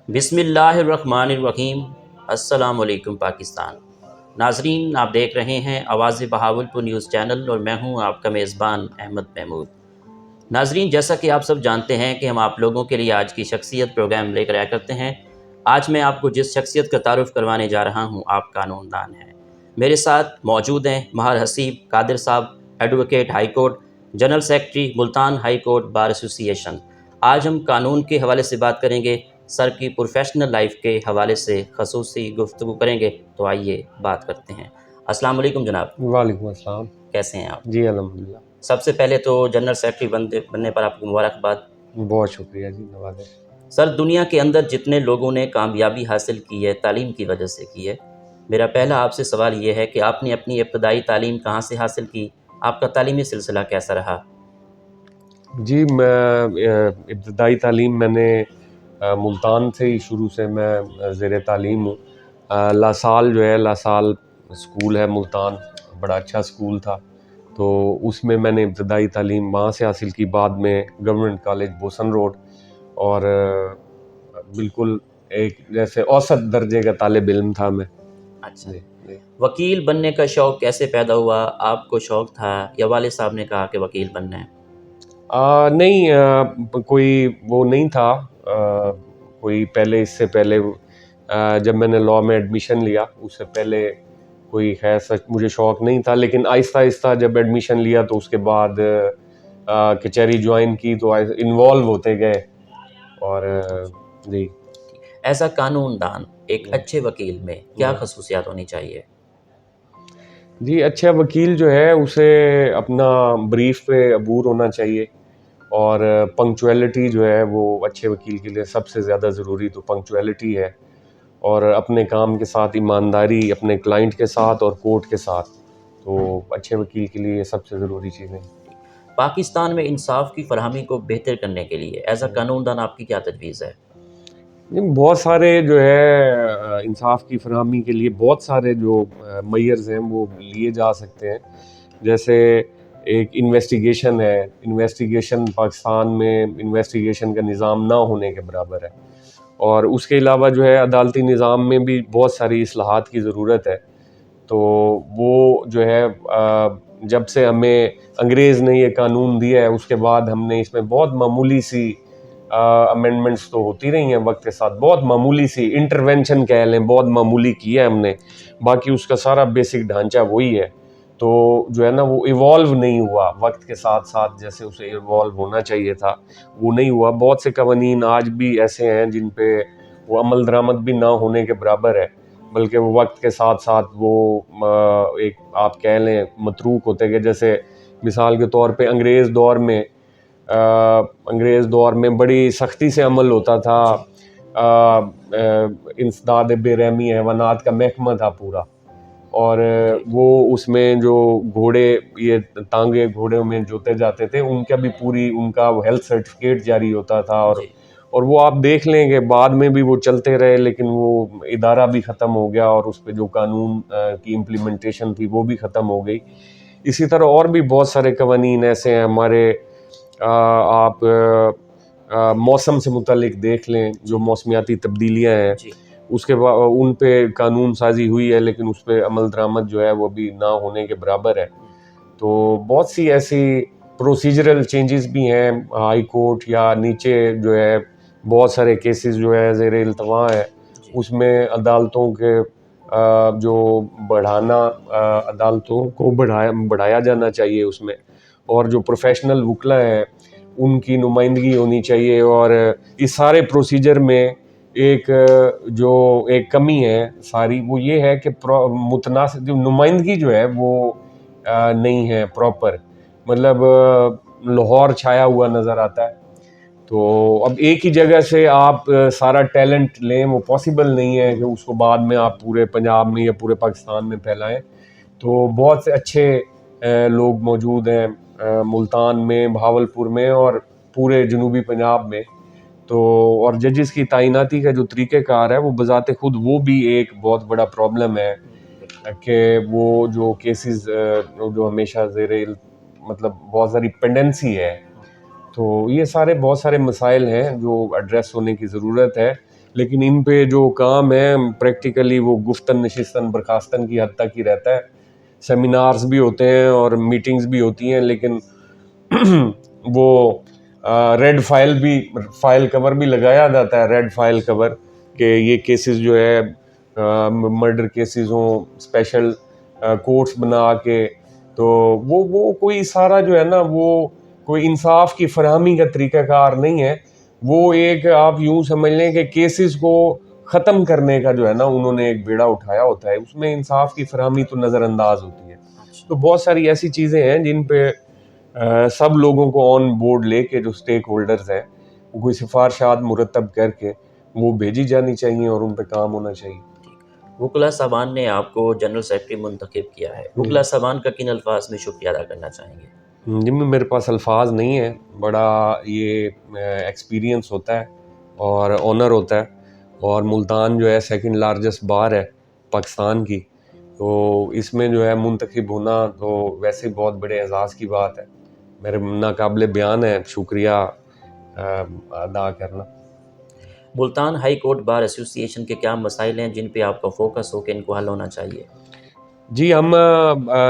بسم اللہ الرحمن الرحیم۔ السلام علیکم پاکستان۔ ناظرین، آپ دیکھ رہے ہیں آواز بہاولپور نیوز چینل اور میں ہوں آپ کا میزبان احمد محمود۔ ناظرین، جیسا کہ آپ سب جانتے ہیں کہ ہم آپ لوگوں کے لیے آج کی شخصیت پروگرام لے کر آیا کرتے ہیں۔ آج میں آپ کو جس شخصیت کا تعارف کروانے جا رہا ہوں آپ قانون دان ہیں۔ میرے ساتھ موجود ہیں ماہر حسیب قادر صاحب، advocate high court, general secretary Multan high court bar ایسوسی ایشن۔ آج ہم قانون کے حوالے سے بات کریں گے، سر کی پروفیشنل لائف کے حوالے سے خصوصی گفتگو کریں گے، تو آئیے بات کرتے ہیں۔ السلام علیکم جناب، وعلیکم السلام۔ کیسے ہیں آپ؟ جی الحمدللہ، سب سے پہلے تو جنرل سیکرٹری بننے پر آپ کو مبارکباد۔ بہت شکریہ جی، نوازے۔ سر، دنیا کے اندر جتنے لوگوں نے کامیابی حاصل کی ہے تعلیم کی وجہ سے کی ہے، میرا پہلا آپ سے سوال یہ ہے کہ آپ نے اپنی ابتدائی تعلیم کہاں سے حاصل کی؟ آپ کا تعلیمی سلسلہ کیسا رہا؟ جی میں ابتدائی تعلیم میں نے ملتان سے ہی شروع سے میں زیر تعلیم ہوں۔ لاسال جو ہے، لاسال اسکول ہے ملتان، بڑا اچھا اسکول تھا، تو اس میں نے ابتدائی تعلیم وہاں سے حاصل کی۔ بعد میں گورنمنٹ کالج بوسن روڈ، اور بالکل ایک جیسے اوسط درجے کا طالب علم تھا میں۔ اچھا، جی جی۔ وکیل بننے کا شوق کیسے پیدا ہوا؟ آپ کو شوق تھا یا والد صاحب نے کہا کہ وکیل بننا ہے؟ نہیں، کوئی وہ نہیں تھا، کوئی پہلے، اس سے پہلے جب میں نے لاء میں ایڈمیشن لیا اس سے پہلے کوئی خیر سچ مجھے شوق نہیں تھا، لیکن آہستہ آہستہ جب ایڈمیشن لیا تو اس کے بعد کچہری جوائن کی تو انوالو ہوتے گئے، اور جی۔ ایسا قانون دان ایک اچھے وکیل میں کیا خصوصیات ہونی چاہیے؟ جی، اچھا وکیل جو ہے اسے اپنا بریف پہ عبور ہونا چاہیے، اور پنکچویلٹی جو ہے وہ اچھے وکیل کے لیے سب سے زیادہ ضروری تو پنکچویلٹی ہے، اور اپنے کام کے ساتھ ایمانداری اپنے کلائنٹ کے ساتھ اور کورٹ کے ساتھ، تو اچھے وکیل کے لیے یہ سب سے ضروری چیزیں۔ پاکستان میں انصاف کی فراہمی کو بہتر کرنے کے لیے ایز اے قانون دان آپ کی کیا تجویز ہے؟ بہت سارے جو ہے انصاف کی فراہمی کے لیے بہت سارے جو میئرز ہیں وہ لیے جا سکتے ہیں، جیسے ایک انویسٹیگیشن ہے۔ انویسٹیگیشن پاکستان میں انویسٹیگیشن کا نظام نہ ہونے کے برابر ہے، اور اس کے علاوہ جو ہے عدالتی نظام میں بھی بہت ساری اصلاحات کی ضرورت ہے۔ تو وہ جو ہے جب سے ہمیں انگریز نے یہ قانون دیا ہے اس کے بعد ہم نے اس میں بہت معمولی سی امینڈمنٹس تو ہوتی رہی ہیں وقت کے ساتھ، بہت معمولی سی انٹرونشن کہہ لیں، بہت معمولی کی ہے ہم نے، باقی اس کا سارا بیسک ڈھانچہ وہی ہے۔ تو جو ہے نا وہ ایوالو نہیں ہوا وقت کے ساتھ ساتھ جیسے اسے ایوالو ہونا چاہیے تھا، وہ نہیں ہوا۔ بہت سے قوانین آج بھی ایسے ہیں جن پہ وہ عمل درآمد بھی نہ ہونے کے برابر ہے، بلکہ وہ وقت کے ساتھ ساتھ وہ ایک آپ کہہ لیں متروک ہوتے گئے۔ جیسے مثال کے طور پہ انگریز دور میں بڑی سختی سے عمل ہوتا تھا، انسداد بے رحمی حیوانات کا محکمہ تھا پورا، اور وہ اس میں جو گھوڑے، یہ تانگے گھوڑوں میں جوتے جاتے تھے، ان کا بھی پوری ان کا ہیلتھ سرٹیفکیٹ جاری ہوتا تھا، اور وہ آپ دیکھ لیں کہ بعد میں بھی وہ چلتے رہے، لیکن وہ ادارہ بھی ختم ہو گیا اور اس پہ جو قانون کی امپلیمنٹیشن تھی وہ بھی ختم ہو گئی۔ اسی طرح اور بھی بہت سارے قوانین ایسے ہیں ہمارے، آپ موسم سے متعلق دیکھ لیں، جو موسمیاتی تبدیلیاں ہیں اس کے بعد ان پہ قانون سازی ہوئی ہے، لیکن اس پہ عمل درآمد جو ہے وہ بھی نہ ہونے کے برابر ہے۔ تو بہت سی ایسی پروسیجرل چینجز بھی ہیں، ہائی کورٹ یا نیچے جو ہے بہت سارے کیسز جو ہے زیر التوا ہے، اس میں عدالتوں کے جو عدالتوں کو بڑھایا جانا چاہیے اس میں، اور جو پروفیشنل وکلا ہیں ان کی نمائندگی ہونی چاہیے۔ اور اس سارے پروسیجر میں ایک کمی ہے ساری، وہ یہ ہے کہ متناسب جو نمائندگی جو ہے وہ نہیں ہے پراپر، مطلب لاہور چھایا ہوا نظر آتا ہے۔ تو اب ایک ہی جگہ سے آپ سارا ٹیلنٹ لیں، وہ پاسبل نہیں ہے کہ اس کو بعد میں آپ پورے پنجاب میں یا پورے پاکستان میں پھیلائیں۔ تو بہت سے اچھے لوگ موجود ہیں ملتان میں، بہاولپور میں اور پورے جنوبی پنجاب میں۔ تو اور ججز کی تعیناتی کا جو طریقہ کار ہے وہ بذات خود وہ بھی ایک بہت بڑا پرابلم ہے، کہ وہ جو کیسز جو ہمیشہ مطلب بہت ساری پینڈنسی ہے۔ تو یہ بہت سارے مسائل ہیں جو ایڈریس ہونے کی ضرورت ہے، لیکن ان پہ جو کام ہے پریکٹیکلی وہ گفتن نشستن برخاستن کی حد تک ہی رہتا ہے. سیمینارز بھی ہوتے ہیں اور میٹنگز بھی ہوتی ہیں, لیکن وہ ریڈ فائل کور بھی لگایا جاتا ہے, ریڈ فائل کور, کہ یہ کیسز جو ہے مرڈر کیسز ہوں, اسپیشل کورٹس بنا کے, تو وہ کوئی سارا جو ہے نا وہ کوئی انصاف کی فراہمی کا طریقہ کار نہیں ہے. وہ ایک آپ یوں سمجھ لیں کہ کیسز کو ختم کرنے کا جو ہے نا انہوں نے ایک بیڑا اٹھایا ہوتا ہے, اس میں انصاف کی فراہمی تو نظر انداز ہوتی ہے. تو بہت ساری ایسی چیزیں ہیں جن پہ سب لوگوں کو آن بورڈ لے کے جو سٹیک ہولڈرز ہیں وہ کوئی سفارشات مرتب کر کے وہ بھیجی جانی چاہیے اور ان پہ کام ہونا چاہیے. وکلا صاحبان نے آپ کو جنرل سیکرٹری منتخب کیا ہے, وکلا صاحبان کا کن الفاظ میں شکریہ ادا کرنا چاہیں گے؟ جن میں میرے پاس الفاظ نہیں ہیں, بڑا یہ ایکسپیرینس ہوتا ہے اور آنر ہوتا ہے, اور ملتان جو ہے سیکنڈ لارجسٹ بار ہے پاکستان کی, تو اس میں جو ہے منتخب ہونا تو ویسے بہت بڑے اعزاز کی بات ہے. میرے ناقابل بیان ہے شکریہ ادا کرنا. ملتان ہائی کورٹ بار ایسوسی ایشن کے کیا مسائل ہیں جن پہ آپ کا فوکس ہو کہ ان کو حل ہونا چاہیے؟ جی, ہم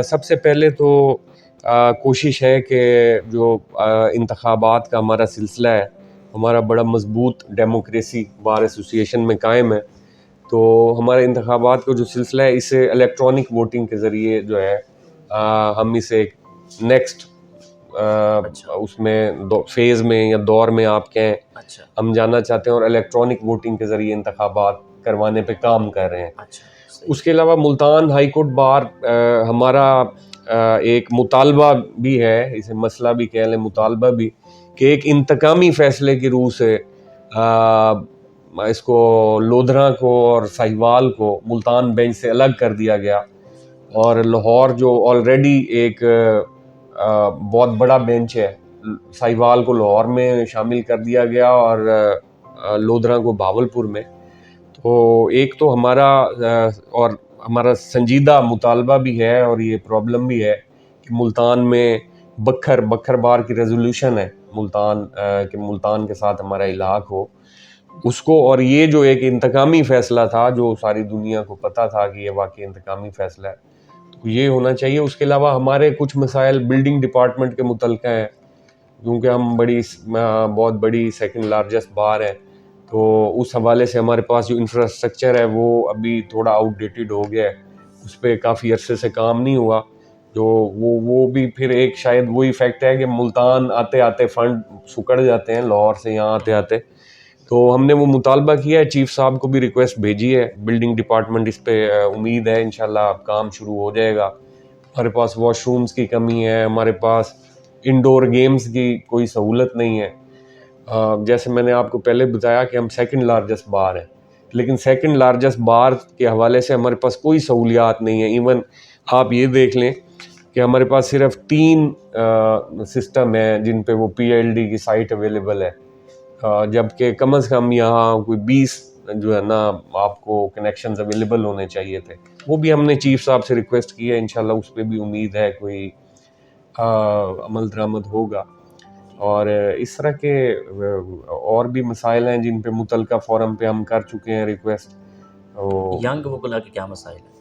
سب سے پہلے تو کوشش ہے کہ جو انتخابات کا ہمارا سلسلہ ہے, ہمارا بڑا مضبوط ڈیموکریسی بار ایسوسی ایشن میں قائم ہے, تو ہمارے انتخابات کا جو سلسلہ ہے اسے الیکٹرانک ووٹنگ کے ذریعے جو ہے ہم اسے نیکسٹ اس میں فیز میں یا دور میں آپ کہیں ہم جانا چاہتے ہیں, اور الیکٹرانک ووٹنگ کے ذریعے انتخابات کروانے پہ کام کر رہے ہیں. اس کے علاوہ ملتان ہائی کورٹ بار ہمارا ایک مطالبہ بھی ہے, اسے مسئلہ بھی کہہ لیں, مطالبہ بھی, کہ ایک انتقامی فیصلے کی روح سے اس کو لودھراں کو اور ساہیوال کو ملتان بینچ سے الگ کر دیا گیا, اور لاہور جو آلریڈی ایک بہت بڑا بینچ ہے, ساہیوال کو لاہور میں شامل کر دیا گیا اور لودھراں کو بھاولپور میں. تو ایک تو ہمارا سنجیدہ مطالبہ بھی ہے اور یہ پرابلم بھی ہے کہ ملتان میں بکھر بار کی ریزولوشن ہے کہ ملتان کے ساتھ ہمارا الحاق ہو اس کو, اور یہ جو ایک انتقامی فیصلہ تھا جو ساری دنیا کو پتہ تھا کہ یہ واقعی انتقامی فیصلہ ہے, تو یہ ہونا چاہیے. اس کے علاوہ ہمارے کچھ مسائل بلڈنگ ڈپارٹمنٹ کے متعلقہ ہیں, کیونکہ ہم بہت بڑی سیکنڈ لارجسٹ بار ہے, تو اس حوالے سے ہمارے پاس جو انفراسٹرکچر ہے وہ ابھی تھوڑا آؤٹ ڈیٹڈ ہو گیا ہے, اس پہ کافی عرصے سے کام نہیں ہوا. جو وہ بھی پھر ایک شاید وہی فیکٹ ہے کہ ملتان آتے آتے فنڈ سکڑ جاتے ہیں لاہور سے یہاں آتے آتے, تو ہم نے وہ مطالبہ کیا ہے, چیف صاحب کو بھی ریکویسٹ بھیجی ہے. بلڈنگ ڈپارٹمنٹ اس پہ امید ہے انشاءاللہ اب کام شروع ہو جائے گا. ہمارے پاس واش رومز کی کمی ہے, ہمارے پاس انڈور گیمز کی کوئی سہولت نہیں ہے. جیسے میں نے آپ کو پہلے بتایا کہ ہم سیکنڈ لارجسٹ بار ہیں, لیکن سیکنڈ لارجسٹ بار کے حوالے سے ہمارے پاس کوئی سہولیات نہیں ہیں. ایون آپ یہ دیکھ لیں کہ ہمارے پاس صرف 3 سسٹم ہیں جن پہ وہ پی ایل ڈی کی سائٹ اویلیبل ہے, جبکہ کم از کم یہاں کوئی 20 جو ہے نا آپ کو کنیکشنز اویلیبل ہونے چاہیے تھے. وہ بھی ہم نے چیف صاحب سے ریکویسٹ کی ہے, انشاءاللہ اس پہ بھی امید ہے کوئی عمل درآمد ہوگا. اور اس طرح کے اور بھی مسائل ہیں جن پہ متعلقہ فورم پہ ہم کر چکے ہیں ریکویسٹ. ینگ وکلا کے کیا مسائل ہیں؟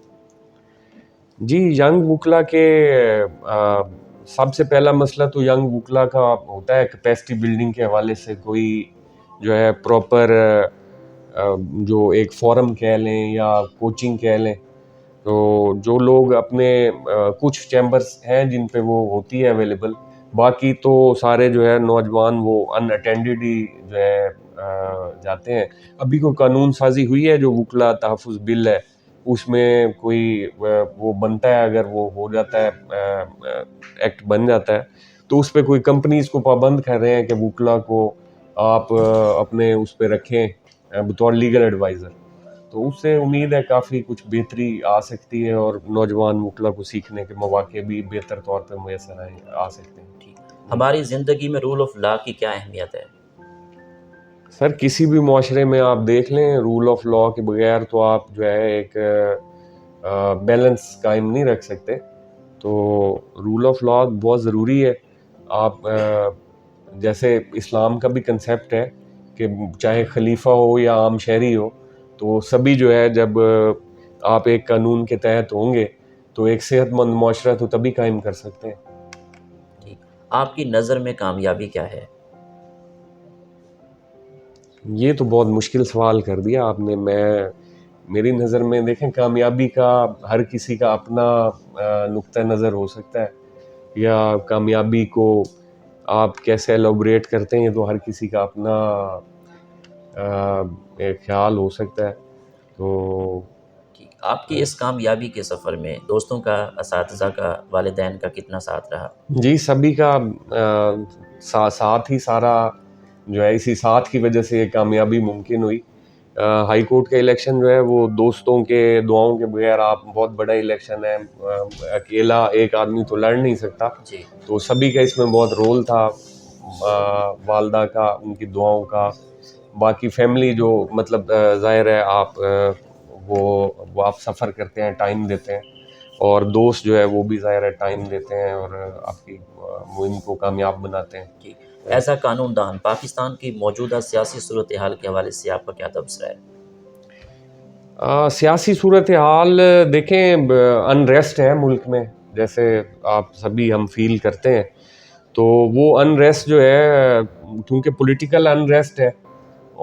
جی, ینگ وکلا کے سب سے پہلا مسئلہ تو ینگ وکلا کا ہوتا ہے کیپیسٹی بلڈنگ کے حوالے سے کوئی جو ہے پراپر جو ایک فورم کہہ لیں یا کوچنگ کہہ لیں, تو جو لوگ اپنے کچھ چیمبرز ہیں جن پہ وہ ہوتی ہے اویلیبل, باقی تو سارے جو ہے نوجوان وہ ان اٹینڈڈ ہی جو ہے جاتے ہیں. ابھی کوئی قانون سازی ہوئی ہے جو وکلا تحفظ بل ہے, اس میں کوئی وہ بنتا ہے, اگر وہ ہو جاتا ہے ایکٹ بن جاتا ہے تو اس پہ کوئی کمپنیز کو پابند کر رہے ہیں کہ وکلا کو آپ اپنے اس پہ رکھیں بطور لیگل ایڈوائزر. تو اس سے امید ہے کافی کچھ بہتری آ سکتی ہے اور نوجوان وکلا کو سیکھنے کے مواقع بھی بہتر طور پہ میسر آ سکتے ہیں. ہماری زندگی میں رول آف لا کی کیا اہمیت ہے؟ سر, کسی بھی معاشرے میں آپ دیکھ لیں, رول آف لا کے بغیر تو آپ جو ہے ایک بیلنس قائم نہیں رکھ سکتے. تو رول آف لا بہت ضروری ہے. آپ جیسے اسلام کا بھی کنسیپٹ ہے کہ چاہے خلیفہ ہو یا عام شہری ہو، تو سبھی جو ہے جب آپ ایک قانون کے تحت ہوں گے تو ایک صحت مند معاشرہ تو تبھی قائم کر سکتے ہیں۔ ٹھیک، آپ کی نظر میں کامیابی کیا ہے؟ یہ تو بہت مشکل سوال کر دیا آپ نے۔ میری نظر میں دیکھیں، کامیابی کا ہر کسی کا اپنا نقطہ نظر ہو سکتا ہے، یا کامیابی کو آپ کیسے ایلوبریٹ کرتے ہیں تو ہر کسی کا اپنا ایک خیال ہو سکتا ہے۔ تو ٹھیک، آپ کی اس کامیابی کے سفر میں دوستوں کا، اساتذہ کا، والدین کا کتنا ساتھ رہا؟ جی، سبھی کا ساتھ ہی سارا جو ہے، اسی ساتھ کی وجہ سے یہ کامیابی ممکن ہوئی۔ ہائی کورٹ کا الیکشن جو ہے وہ دوستوں کے دعاؤں کے بغیر، آپ بہت بڑا الیکشن ہے، اکیلا ایک آدمی تو لڑ نہیں سکتا، جی، تو سبھی کا اس میں بہت رول تھا، والدہ کا، ان کی دعاؤں کا، باقی فیملی جو مطلب ظاہر ہے آپ وہ آپ سفر کرتے ہیں، ٹائم دیتے ہیں، اور دوست جو ہے وہ بھی ظاہر ہے ٹائم دیتے ہیں اور آپ کی مہم کو کامیاب بناتے ہیں۔ ٹھیک، ایز اے قانون دان، پاکستان کی موجودہ سیاسی صورتحال کے حوالے سے آپ کا کیا تبصرہ ہے؟ سیاسی صورتحال دیکھیں، انریسٹ ہے ملک میں، جیسے آپ سبھی ہم فیل کرتے ہیں، تو وہ انریسٹ جو ہے کیونکہ پولیٹیکل انریسٹ ہے،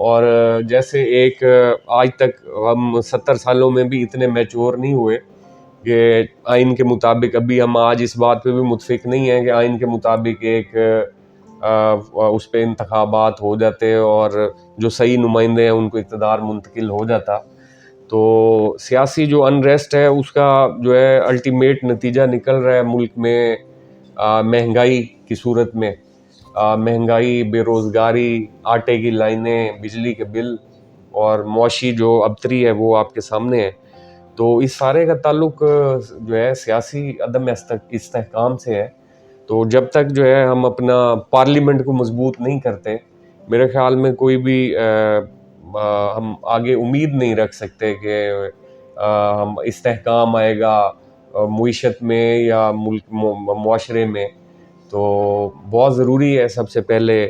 اور جیسے ایک آج تک ہم 70 سالوں میں بھی اتنے میچور نہیں ہوئے کہ آئین کے مطابق، ابھی ہم آج اس بات پہ بھی متفق نہیں ہیں کہ آئین کے مطابق ایک اس پہ انتخابات ہو جاتے اور جو صحیح نمائندے ہیں ان کو اقتدار منتقل ہو جاتا۔ تو سیاسی جو انریسٹ ہے اس کا جو ہے الٹیمیٹ نتیجہ نکل رہا ہے ملک میں مہنگائی کی صورت میں، مہنگائی، بے روزگاری، آٹے کی لائنیں، بجلی کے بل اور معاشی جو ابتری ہے وہ آپ کے سامنے ہے۔ تو اس سارے کا تعلق جو ہے سیاسی عدم استحکام سے ہے۔ تو جب تک جو ہے ہم اپنا پارلیمنٹ کو مضبوط نہیں کرتے، میرے خیال میں کوئی بھی ہم آگے امید نہیں رکھ سکتے کہ ہم استحکام آئے گا معیشت میں یا ملک معاشرے میں۔ تو بہت ضروری ہے سب سے پہلے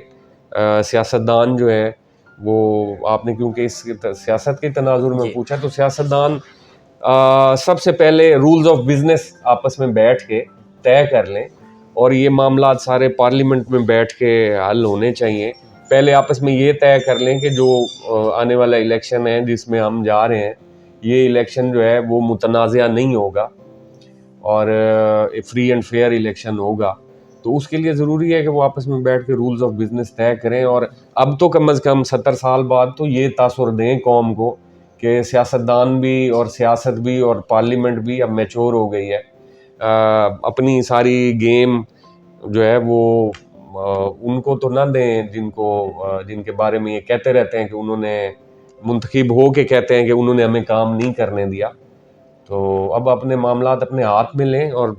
سیاستدان جو ہے وہ، آپ نے کیونکہ اس سیاست کے تناظر میں جی، پوچھا، تو سیاستدان سب سے پہلے رولز آف بزنس آپس میں بیٹھ کے طے کر لیں، اور یہ معاملات سارے پارلیمنٹ میں بیٹھ کے حل ہونے چاہیے۔ پہلے آپس میں یہ طے کر لیں کہ جو آنے والا الیکشن ہے جس میں ہم جا رہے ہیں، یہ الیکشن جو ہے وہ متنازعہ نہیں ہوگا اور فری اینڈ فیئر الیکشن ہوگا۔ تو اس کے لیے ضروری ہے کہ وہ آپس میں بیٹھ کے رولز آف بزنس طے کریں، اور اب تو کم از کم 70 سال بعد تو یہ تاثر دیں قوم کو کہ سیاستدان بھی اور سیاست بھی اور پارلیمنٹ بھی اب میچور ہو گئی ہے۔ اپنی ساری گیم جو ہے وہ ان کو تو نہ دیں جن کے بارے میں یہ کہتے رہتے ہیں کہ انہوں نے منتخب ہو کے کہتے ہیں کہ انہوں نے ہمیں کام نہیں کرنے دیا۔ تو اب اپنے معاملات اپنے ہاتھ میں لیں اور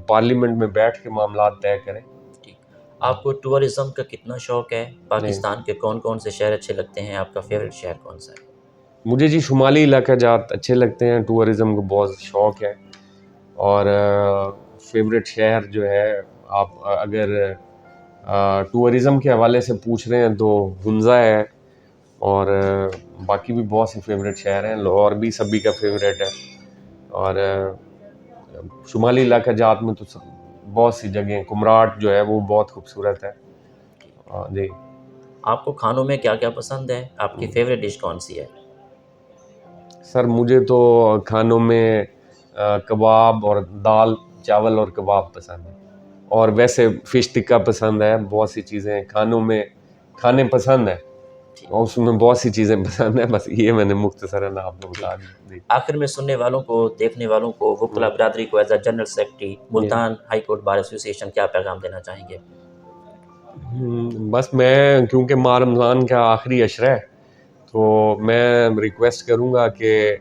پارلیمنٹ میں بیٹھ کے معاملات طے کریں۔ ٹھیک، آپ کو ٹورزم کا کتنا شوق ہے؟ نہیں، پاکستان کے کون کون سے شہر اچھے لگتے ہیں؟ آپ کا فیوریٹ شہر کون سا ہے؟ مجھے جی شمالی علاقہ جات اچھے لگتے ہیں، ٹورزم کو بہت شوق ہے، اور فیوریٹ شہر جو ہے، آپ اگر ٹورزم کے حوالے سے پوچھ رہے ہیں تو ہنزا ہے، اور باقی بھی بہت سے فیوریٹ شہر ہیں، لاہور بھی سبھی کا فیوریٹ ہے، اور شمالی علاقہ جات میں تو بہت سی جگہیں، کمراٹ جو ہے وہ بہت خوبصورت ہے۔ جی آپ کو کھانوں میں کیا کیا پسند ہے؟ آپ کی فیوریٹ ڈش کون سی ہے؟ سر، مجھے تو کھانوں میں کباب اور دال چاول اور کباب پسند ہے، اور ویسے فش ٹکا پسند ہے، بہت سی چیزیں کھانوں میں کھانے پسند ہے، اور اس میں بہت سی چیزیں پسند ہیں، بس یہ میں نے مختصراً آپ کو بتا دی۔ آخر میں سننے والوں کو، دیکھنے والوں کو، وکلا برادری کو as a general secretary Multan high court bar ایسوسی ایشن کیا پیغام دینا چاہیں گے؟ بس میں، کیونکہ ماہ رمضان کا آخری عشرہ ہے، تو میں ریکویسٹ کروں گا کہ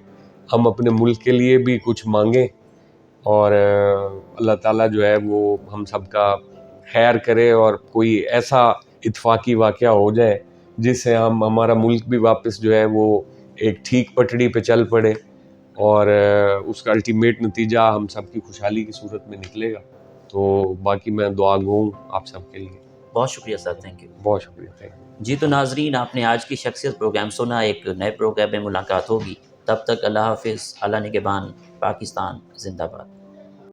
ہم اپنے ملک کے لیے بھی کچھ مانگیں، اور اللہ تعالیٰ جو ہے وہ ہم سب کا خیر کرے، اور کوئی ایسا اتفاقی واقعہ ہو جائے جس سے ہمارا ملک بھی واپس جو ہے وہ ایک ٹھیک پٹڑی پہ چل پڑے، اور اس کا الٹیمیٹ نتیجہ ہم سب کی خوشحالی کی صورت میں نکلے گا۔ تو باقی میں دعا گو ہوں آپ سب کے لیے۔ بہت شکریہ سر، تھینک یو۔ بہت شکریہ، تھینک یو۔ جی تو ناظرین، آپ نے آج کی شخصیت پروگرام سنا، ایک نئے پروگرام میں ملاقات ہوگی، تب تک اللہ حافظ، اللہ نگہبان، پاکستان زندہ باد۔